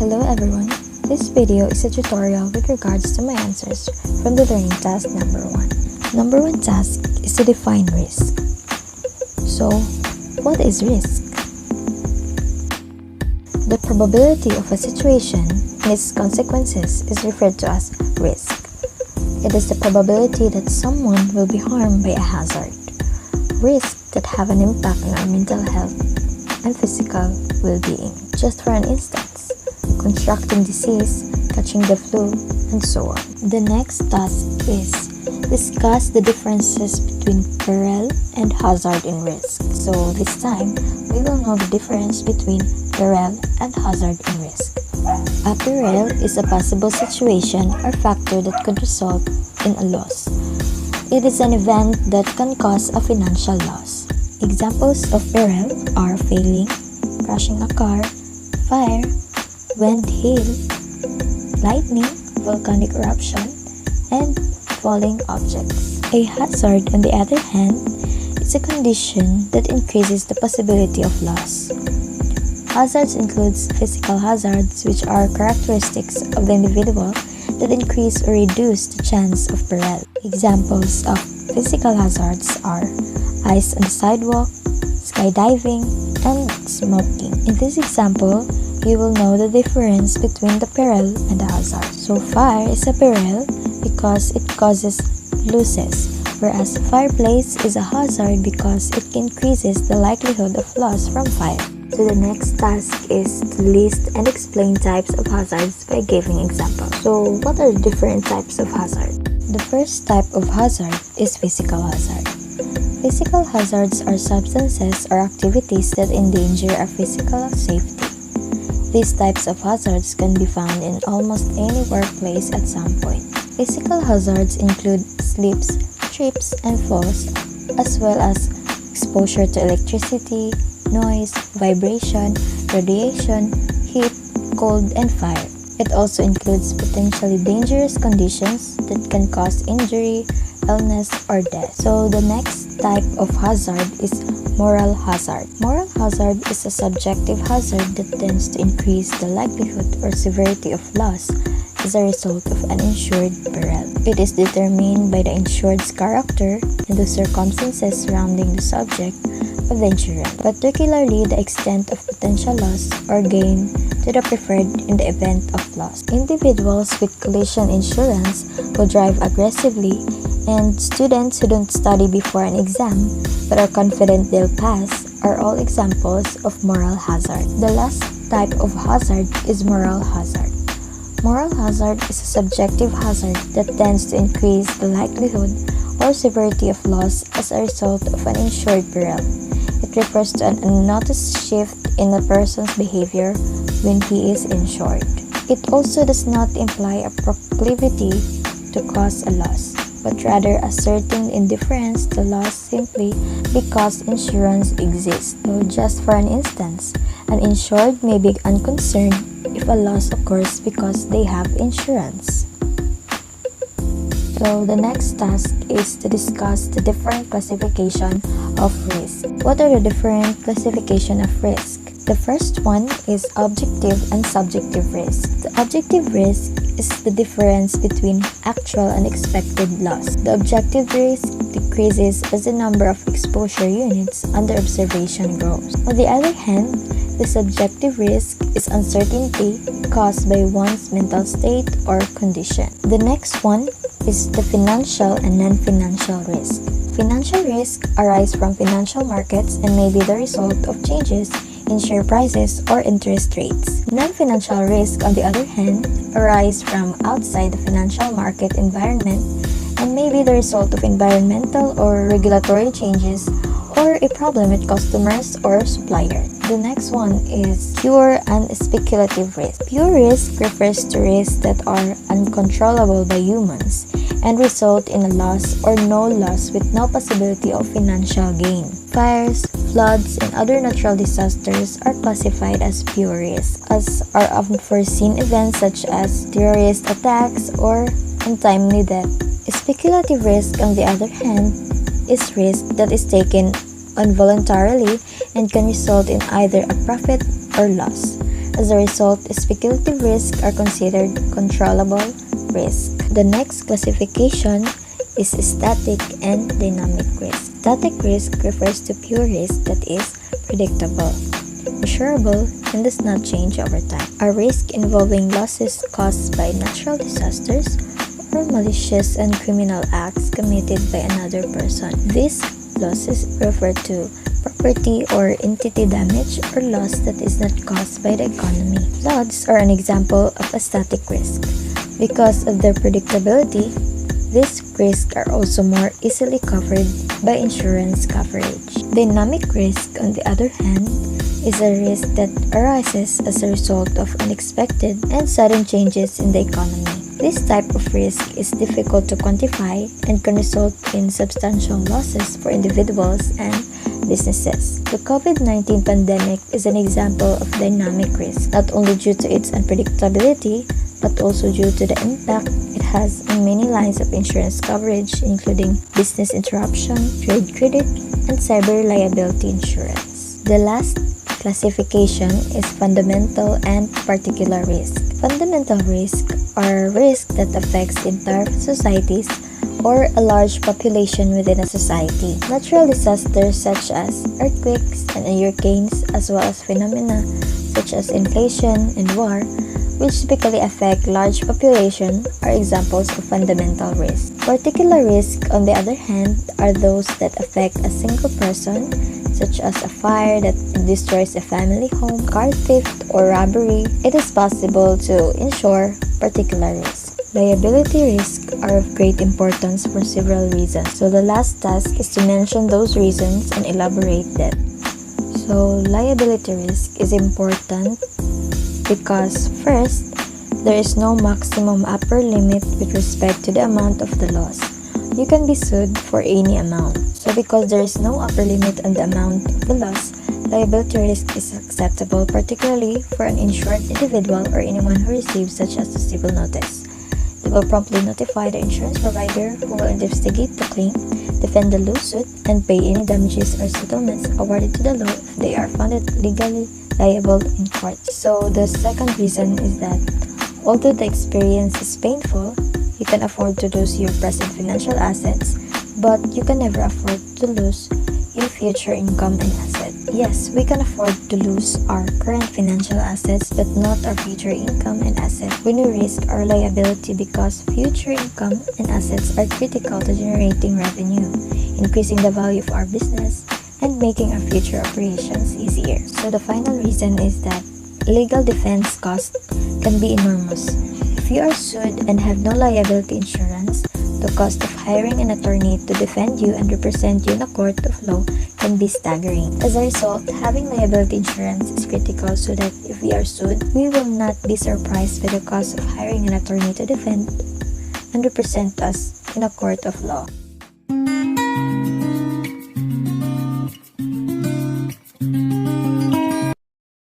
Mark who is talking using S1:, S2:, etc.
S1: Hello everyone, this video is a tutorial with regards to my answers from the learning task number 1. Number 1 task is to define risk. So, what is risk? The probability of a situation and its consequences is referred to as risk. It is the probability that someone will be harmed by a hazard. Risks that have an impact on our mental health and physical well-being. Just for an instance, contracting disease, catching the flu, and so on. The next task is discuss the differences between peril and hazard in risk. So this time, we will know the difference between peril and hazard in risk. A peril is a possible situation or factor that could result in a loss. It is an event that can cause a financial loss. Examples of peril are failing, crashing a car, fire, wind, hail, lightning, volcanic eruption, and falling objects. A hazard, on the other hand, is a condition that increases the possibility of loss. Hazards includes physical hazards, which are characteristics of the individual that increase or reduce the chance of peril. Examples of physical hazards are ice on the sidewalk, skydiving, and smoking. In this example, you will know the difference between the peril and the hazard. So fire is a peril because it causes losses, whereas fireplace is a hazard because it increases the likelihood of loss from fire. So the next task is to list and explain types of hazards by giving examples. So what are the different types of hazard? The first type of hazard is physical hazard. Physical hazards are substances or activities that endanger our physical safety. These types of hazards can be found in almost any workplace at some point. Physical hazards include slips, trips, and falls, as well as exposure to electricity, noise, vibration, radiation, heat, cold, and fire. It also includes potentially dangerous conditions that can cause injury, illness, or death. So the next type of hazard is moral hazard. Moral hazard is a subjective hazard that tends to increase the likelihood or severity of loss as a result of an insured peril. It is determined by the insured's character and the circumstances surrounding the subject of the insurance, particularly the extent of potential loss or gain to the preferred in the event of loss. Individuals with collision insurance who drive aggressively and students who don't study before an exam but are confident they'll pass are all examples of moral hazard. The last type of hazard is moral hazard. Moral hazard is a subjective hazard that tends to increase the likelihood or severity of loss as a result of an insured peril. It refers to an unnoticed shift in a person's behavior when he is insured. It also does not imply a proclivity to cause a loss, but rather a certain indifference to loss simply because insurance exists. So just for an instance, an insured may be unconcerned if a loss occurs because they have insurance. So the next task is to discuss the different classification of risk. What are the different classification of risk? The first one is objective and subjective risk. The objective risk is the difference between actual and expected loss. The objective risk decreases as the number of exposure units under observation grows. On the other hand, the subjective risk is uncertainty caused by one's mental state or condition. The next one is the financial and non-financial risk. Financial risk arise from financial markets and may be the result of changes in share prices or interest rates. Non-financial risk, on the other hand, arise from outside the financial market environment and may be the result of environmental or regulatory changes or a problem with customers or suppliers. The next one is pure and speculative risk. Pure risk refers to risks that are uncontrollable by humans and result in a loss or no loss with no possibility of financial gain. Fires, floods, and other natural disasters are classified as pure risk, as are unforeseen events such as terrorist attacks or untimely death. Speculative risk, on the other hand, is risk that is taken involuntarily and can result in either a profit or loss. As a result, speculative risks are considered controllable risk. The next classification is static and dynamic risk. Static risk refers to pure risk that is predictable, measurable, and does not change over time. A risk involving losses caused by natural disasters or malicious and criminal acts committed by another person. These losses refer to property or entity damage or loss that is not caused by the economy. Floods are an example of a static risk. Because of their predictability, these risks are also more easily covered by insurance coverage. Dynamic risk, on the other hand, is a risk that arises as a result of unexpected and sudden changes in the economy. This type of risk is difficult to quantify and can result in substantial losses for individuals and businesses. The COVID-19 pandemic is an example of dynamic risk, not only due to its unpredictability, but also due to the impact it has on many lines of insurance coverage, including business interruption, trade credit, and cyber liability insurance. The last classification is fundamental and particular risk. Fundamental risk are risks that affects entire societies or a large population within a society. Natural disasters such as earthquakes and hurricanes, as well as phenomena such as inflation and war, which typically affect large populations, are examples of fundamental risk. Particular risk, on the other hand, are those that affect a single person, such as a fire that destroys a family home, car theft, or robbery. It is possible to insure particular risk. Liability risks are of great importance for several reasons. So the last task is to mention those reasons and elaborate them. So liability risk is important because first, there is no maximum upper limit with respect to the amount of the loss. You can be sued for any amount. So because there is no upper limit on the amount of the loss, liability risk is acceptable, particularly for an insured individual or anyone who receives such as a civil notice. They will promptly notify the insurance provider, who will investigate the claim, defend the lawsuit, and pay any damages or settlements awarded to the law if they are found legally liable in court. So the second reason is that although the experience is painful, you can afford to lose your present financial assets, but you can never afford to lose your future income and assets. Yes, we can afford to lose our current financial assets, but not our future income and assets when we risk our liability, because future income and assets are critical to generating revenue, increasing the value of our business, and making our future operations easier. So the final reason is that legal defense costs can be enormous. If you are sued and have no liability insurance, the cost of hiring an attorney to defend you and represent you in a court of law can be staggering. As a result, having liability insurance is critical so that if we are sued, we will not be surprised by the cost of hiring an attorney to defend and represent us in a court of law.